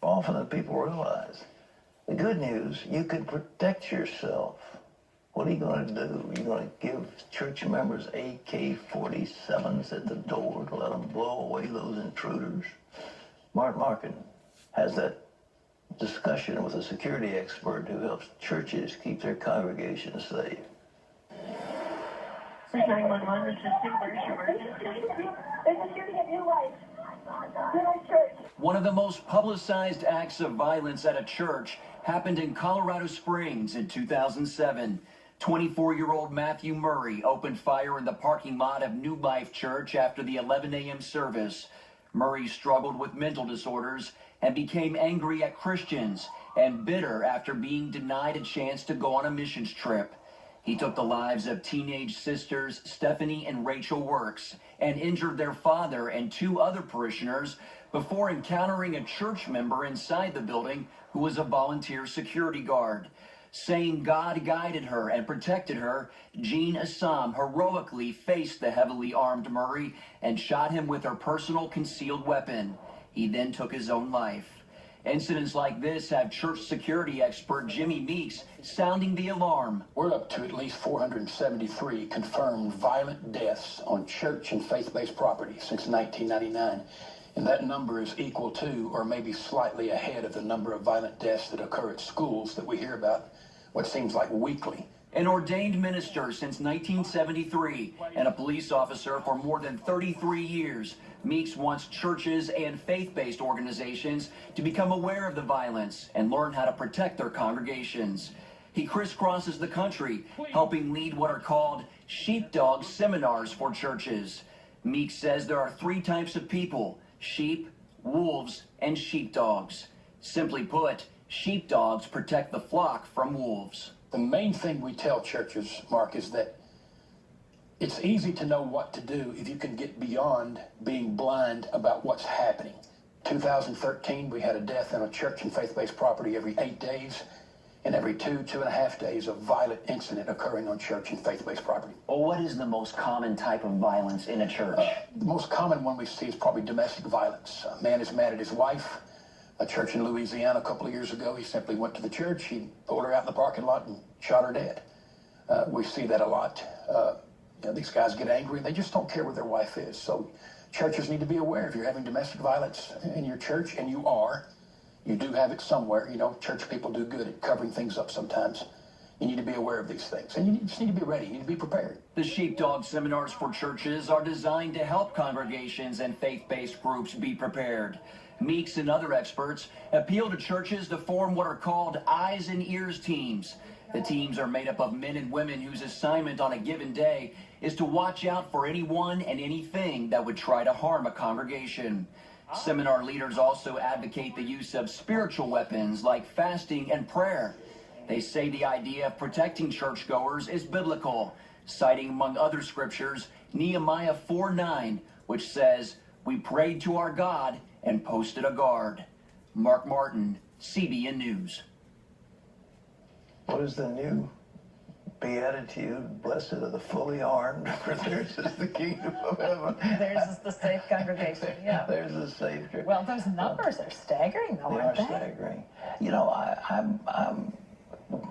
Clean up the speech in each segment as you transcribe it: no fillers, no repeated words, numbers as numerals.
often than people realize. The good news, you can protect yourself. What are you going to do? You're going to give church members AK-47s at the door to let them blow away those intruders? Mark Markin has that discussion with a security expert who helps churches keep their congregations safe. 911, this is Super Emergency. There's a shooting at New Life. New Church. One of the most publicized acts of violence at a church happened in Colorado Springs in 2007. 24-year-old Matthew Murray opened fire in the parking lot of New Life Church after the 11 a.m. service. Murray struggled with mental disorders and became angry at Christians and bitter after being denied a chance to go on a missions trip. He took the lives of teenage sisters Stephanie and Rachel Works and injured their father and 2 other parishioners before encountering a church member inside the building who was a volunteer security guard. Saying God guided her and protected her, Jean Assam heroically faced the heavily armed Murray and shot him with her personal concealed weapon. He then took his own life. Incidents like this have church security expert Jimmy Meeks sounding the alarm. We're up to at least 473 confirmed violent deaths on church and faith-based property since 1999. And that number is equal to or maybe slightly ahead of the number of violent deaths that occur at schools that we hear about what seems like weekly. An ordained minister since 1973 and a police officer for more than 33 years, Meeks wants churches and faith-based organizations to become aware of the violence and learn how to protect their congregations. He crisscrosses the country, helping lead what are called sheepdog seminars for churches. Meeks says there are 3 types of people: sheep, wolves, and sheepdogs. Simply put, sheepdogs protect the flock from wolves. The main thing we tell churches, Mark, is that it's easy to know what to do if you can get beyond being blind about what's happening. 2013, we had a death in a church and faith-based property every 8 days, and every 2.5 days, a violent incident occurring on church and faith-based property. Well, what is the most common type of violence in a church? The most common one we see is probably domestic violence. A man is mad at his wife. A church in Louisiana a couple of years ago, he simply went to the church, he pulled her out in the parking lot and shot her dead. We see that a lot. These guys get angry and they just don't care where their wife is. So churches need to be aware if you're having domestic violence in your church, and you do have it somewhere. You know, church people do good at covering things up sometimes. You need to be aware of these things, and you just need to be ready. You need to be prepared. The sheepdog seminars for churches are designed to help congregations and faith-based groups be prepared. Meeks and other experts appeal to churches to form what are called eyes and ears teams. The teams are made up of men and women whose assignment on a given day is to watch out for anyone and anything that would try to harm a congregation. Seminar leaders also advocate the use of spiritual weapons like fasting and prayer. They say the idea of protecting churchgoers is biblical, citing among other scriptures Nehemiah 4:9, which says, "We prayed to our God and posted a guard." Mark Martin, CBN News. What is the new beatitude? Blessed are the fully armed, for theirs is the kingdom of heaven. Theirs is the safe congregation, yeah. There's the safe church. Well, those numbers are staggering, though, They aren't are they? staggering. You know, I'm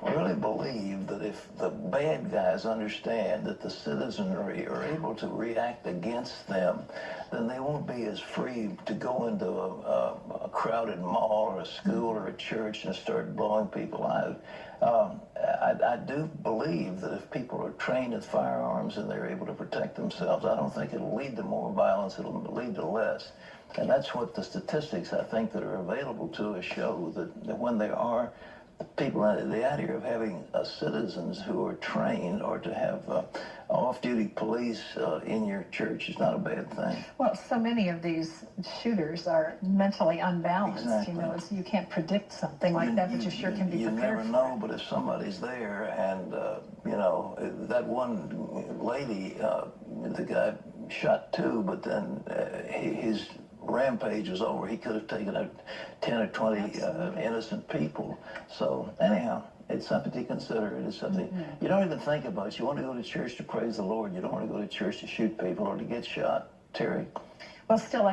really believe that if the bad guys understand that the citizenry are able to react against them, then they won't be as free to go into a crowded mall or a school or a church and start blowing people out. I do believe that if people are trained with firearms and they're able to protect themselves, I don't think it'll lead to more violence, it'll lead to less. And that's what the statistics, I think, that are available to us show, that when there are people, the idea of having citizens who are trained or to have off-duty police in your church is not a bad thing. Well, so many of these shooters are mentally unbalanced. Exactly. You know, you can't predict something like that, but you sure can be You prepared never for know, it. but if somebody's there and, you know, that one lady, the guy shot 2, but then his rampage was over. He could have taken out 10 or 20 innocent people. So anyhow, it's something to consider. It is something you don't even think about. You want to go to church to praise the Lord. You don't want to go to church to shoot people or to get shot. Terry? Well, still,